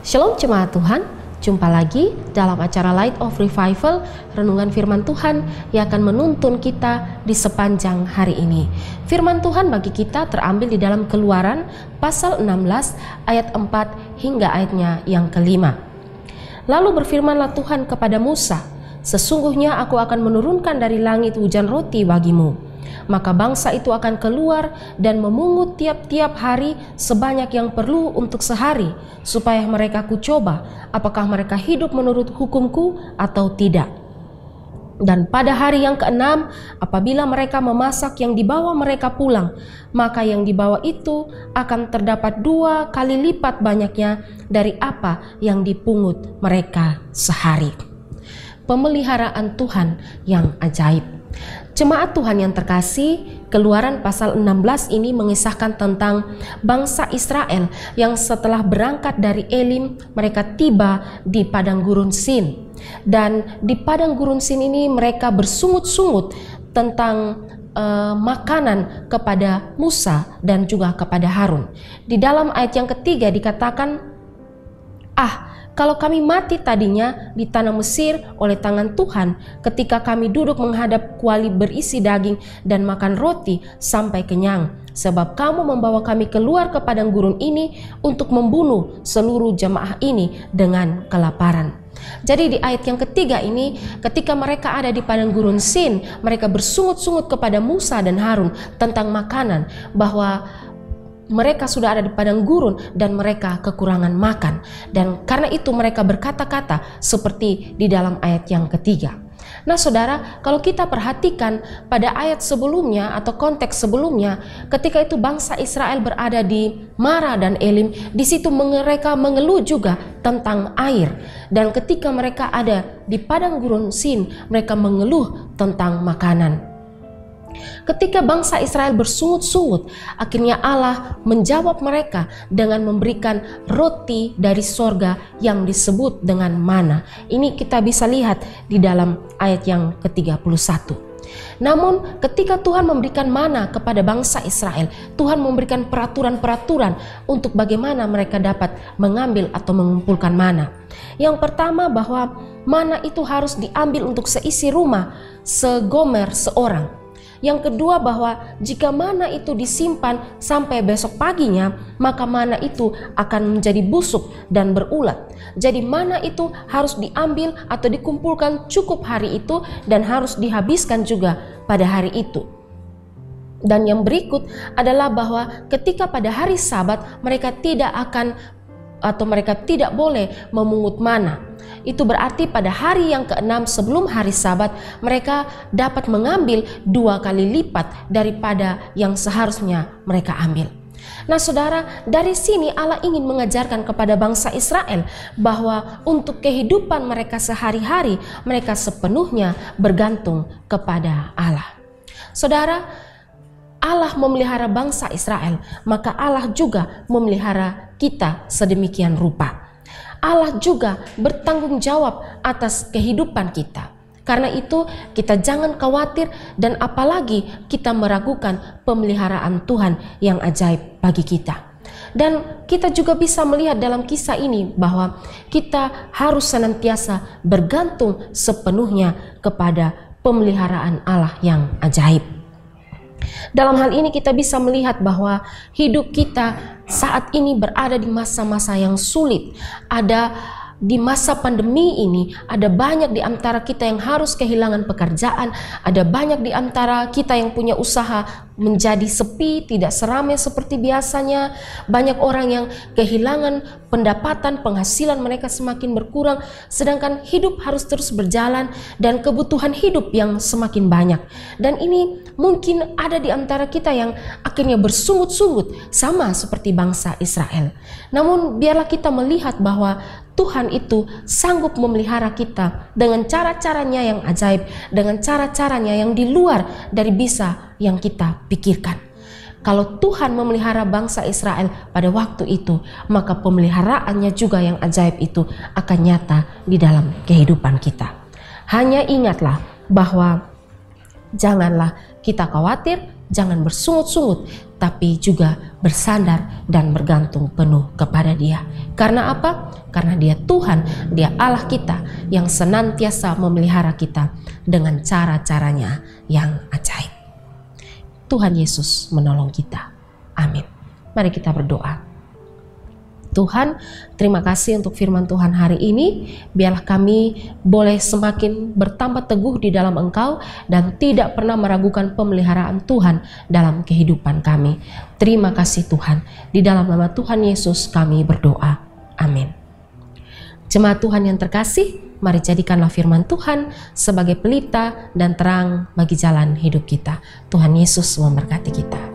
Shalom jemaat Tuhan, jumpa lagi dalam acara Light of Revival, renungan firman Tuhan yang akan menuntun kita di sepanjang hari ini. Firman Tuhan bagi kita terambil di dalam Keluaran pasal 16 ayat 4 hingga ayatnya yang kelima. Lalu berfirmanlah Tuhan kepada Musa, "Sesungguhnya aku akan menurunkan dari langit hujan roti bagimu. Maka bangsa itu akan keluar dan memungut tiap-tiap hari sebanyak yang perlu untuk sehari, supaya mereka kucoba apakah mereka hidup menurut hukumku atau tidak. Dan pada hari yang keenam, apabila mereka memasak yang dibawa mereka pulang, maka yang dibawa itu akan terdapat 2 kali lipat banyaknya dari apa yang dipungut mereka sehari." Pemeliharaan Tuhan yang ajaib. Jemaat Tuhan yang terkasih, Keluaran pasal 16 ini mengisahkan tentang bangsa Israel yang setelah berangkat dari Elim, mereka tiba di padang gurun Sin. Dan di padang gurun Sin ini mereka bersungut-sungut tentang makanan kepada Musa dan juga kepada Harun. Di dalam ayat yang ketiga dikatakan, "Kalau kami mati tadinya di tanah Mesir oleh tangan Tuhan, ketika kami duduk menghadap kuali berisi daging dan makan roti sampai kenyang, sebab kamu membawa kami keluar ke padang gurun ini untuk membunuh seluruh jemaah ini dengan kelaparan." Jadi di ayat yang ketiga ini, ketika mereka ada di padang gurun Sin, mereka bersungut-sungut kepada Musa dan Harun tentang makanan, bahwa mereka sudah ada di padang gurun dan mereka kekurangan makan. Dan karena itu mereka berkata-kata seperti di dalam ayat yang ketiga. Nah saudara, kalau kita perhatikan pada ayat sebelumnya atau konteks sebelumnya, ketika itu bangsa Israel berada di Mara dan Elim, di situ mereka mengeluh juga tentang air. Dan ketika mereka ada di padang gurun Sin, mereka mengeluh tentang makanan. Ketika bangsa Israel bersungut-sungut, akhirnya Allah menjawab mereka dengan memberikan roti dari sorga yang disebut dengan mana. Ini kita bisa lihat di dalam ayat yang ke-31. Namun ketika Tuhan memberikan mana kepada bangsa Israel, Tuhan memberikan peraturan-peraturan untuk bagaimana mereka dapat mengambil atau mengumpulkan mana. Yang pertama, bahwa mana itu harus diambil untuk seisi rumah, segomer seorang. Yang kedua, bahwa jika mana itu disimpan sampai besok paginya, maka mana itu akan menjadi busuk dan berulat. Jadi mana itu harus diambil atau dikumpulkan cukup hari itu dan harus dihabiskan juga pada hari itu. Dan yang berikut adalah bahwa ketika pada hari Sabat mereka tidak boleh memungut mana. Itu berarti pada hari yang keenam sebelum hari Sabat mereka dapat mengambil 2 kali lipat daripada yang seharusnya mereka ambil. Nah saudara, dari sini Allah ingin mengajarkan kepada bangsa Israel bahwa untuk kehidupan mereka sehari-hari, mereka sepenuhnya bergantung kepada Allah. Saudara, Allah memelihara bangsa Israel, maka Allah juga memelihara kita sedemikian rupa. Allah juga bertanggung jawab atas kehidupan kita. Karena itu kita jangan khawatir dan apalagi kita meragukan pemeliharaan Tuhan yang ajaib bagi kita. Dan kita juga bisa melihat dalam kisah ini bahwa kita harus senantiasa bergantung sepenuhnya kepada pemeliharaan Allah yang ajaib. Dalam hal ini kita bisa melihat bahwa hidup kita saat ini berada di masa-masa yang sulit. Ada di masa pandemi ini, ada banyak di antara kita yang harus kehilangan pekerjaan, ada banyak di antara kita yang punya usaha menjadi sepi, tidak seramai seperti biasanya. Banyak orang yang kehilangan pendapatan, penghasilan mereka semakin berkurang, sedangkan hidup harus terus berjalan dan kebutuhan hidup yang semakin banyak. Dan ini mungkin ada di antara kita yang akhirnya bersungut-sungut sama seperti bangsa Israel. Namun biarlah kita melihat bahwa Tuhan itu sanggup memelihara kita dengan cara-caranya yang ajaib, dengan cara-caranya yang di luar dari bisa yang kita pikirkan. Kalau Tuhan memelihara bangsa Israel pada waktu itu, maka pemeliharaannya juga yang ajaib itu akan nyata di dalam kehidupan kita. Hanya ingatlah bahwa janganlah kita khawatir, jangan bersungut-sungut. tapi juga bersandar dan bergantung penuh kepada Dia. Karena apa? Karena Dia Tuhan, Dia Allah kita yang senantiasa memelihara kita dengan cara-caranya yang ajaib. Tuhan Yesus menolong kita. Amin. Mari kita berdoa. Tuhan, terima kasih untuk firman Tuhan hari ini. Biarlah kami boleh semakin bertambah teguh di dalam Engkau dan tidak pernah meragukan pemeliharaan Tuhan dalam kehidupan kami. Terima kasih Tuhan. Di dalam nama Tuhan Yesus kami berdoa. Amin. Jemaat Tuhan yang terkasih, mari jadikanlah firman Tuhan sebagai pelita dan terang bagi jalan hidup kita. Tuhan Yesus memberkati kita.